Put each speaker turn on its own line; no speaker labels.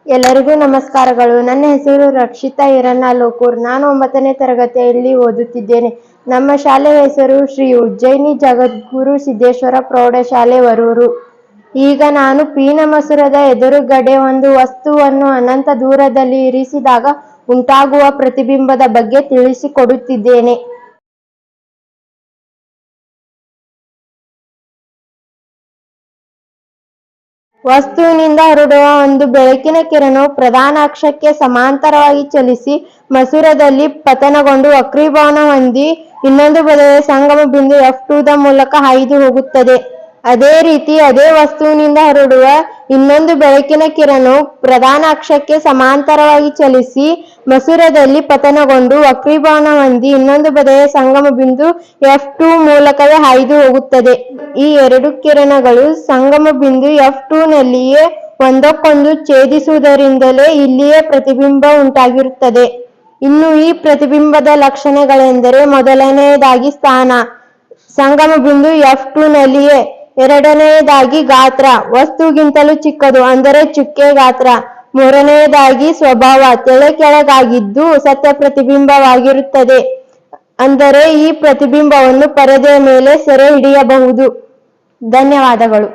ಎಲ್ಲರಿಗೂ ನಮಸ್ಕಾರಗಳು. ನನ್ನ ಹೆಸರು ರಕ್ಷಿತಾ ಹಿರಣ್ಣ-ಲೋಕೂರ್. ನಾನು 9ನೇ ತರಗತಿಯಲ್ಲಿ ಓದುತ್ತಿದ್ದೇನೆ. ನಮ್ಮ ಶಾಲೆಯ ಹೆಸರು ಶ್ರೀ ಉಜ್ಜಯಿನಿ ಜಗದ್ಗುರು ಸಿದ್ದೇಶ್ವರ ಪ್ರೌಢಶಾಲೆ ವರೂರು. ಈಗ ನಾನು ಪೀನ ಮಸೂರದ ಎದುರುಗಡೆ ಒಂದು ವಸ್ತುವನ್ನು ಅನಂತ ದೂರದಲ್ಲಿ ಇರಿಸಿದಾಗ ಉಂಟಾಗುವ ಪ್ರತಿಬಿಂಬದ ಬಗ್ಗೆ ತಿಳಿಸಿಕೊಡುತ್ತಿದ್ದೇನೆ. ವಸ್ತುವಿನಿಂದ ಹೊರಡುವ ಒಂದು ಬೆಳಕಿನ ಕಿರಣವು ಪ್ರಧಾನ ಅಕ್ಷಕ್ಕೆ ಸಮಾಂತರವಾಗಿ ಚಲಿಸಿ ಮಸೂರದಲ್ಲಿ ಪತನಗೊಂಡು ವಕ್ರೀಭವನ ಹೊಂದಿ ಇನ್ನೊಂದು ಬದಿಯ ಸಂಗಮ ಬಿಂದು F2 ದ ಮೂಲಕ ಹಾಯ್ದು ಹೋಗುತ್ತದೆ. ಅದೇ ರೀತಿ ಅದೇ ವಸ್ತುವಿನಿಂದ ಹೊರಡುವ ಇನ್ನೊಂದು ಬೆಳಕಿನ ಕಿರಣವು ಪ್ರಧಾನ ಅಕ್ಷಕ್ಕೆ ಸಮಾಂತರವಾಗಿ ಚಲಿಸಿ ಮಸೂರದಲ್ಲಿ ಪತನಗೊಂಡು ವಕ್ರೀಭವನ ಹೊಂದಿ ಇನ್ನೊಂದು ಬದಿಯ ಸಂಗಮ ಬಿಂದು F2 ಮೂಲಕವೇ ಹಾಯ್ದು ಹೋಗುತ್ತದೆ. ಈ ಎರಡು ಕಿರಣಗಳು ಸಂಗಮ ಬಿಂದು F2 ನಲ್ಲಿಯೇ ಒಂದಕ್ಕೊಂದು ಛೇದಿಸುವುದರಿಂದಲೇ ಇಲ್ಲಿಯೇ ಪ್ರತಿಬಿಂಬ ಉಂಟಾಗಿರುತ್ತದೆ. ಇನ್ನು ಈ ಪ್ರತಿಬಿಂಬದ ಲಕ್ಷಣಗಳೆಂದರೆ, ಮೊದಲನೆಯದಾಗಿ ಸ್ಥಾನ, ಸಂಗಮ ಬಿಂದು F2 ನಲ್ಲಿಯೇ. ಎರಡನೆಯದಾಗಿ ಗಾತ್ರ, ವಸ್ತುಗಿಂತಲೂ ಚಿಕ್ಕದು ಅಂದರೆ ಚುಕ್ಕೆ ಗಾತ್ರ. ಮೂರನೆಯದಾಗಿ ಸ್ವಭಾವ, ತೆಳೆ ಕೆಳಗಾಗಿದ್ದು ಸತ್ಯ ಪ್ರತಿಬಿಂಬವಾಗಿರುತ್ತದೆ. ಅಂದರೆ ಈ ಪ್ರತಿಬಿಂಬವನ್ನು ಪರದೆಯ ಮೇಲೆ ಸೆರೆ ಹಿಡಿಯಬಹುದು. ಧನ್ಯವಾದಗಳು.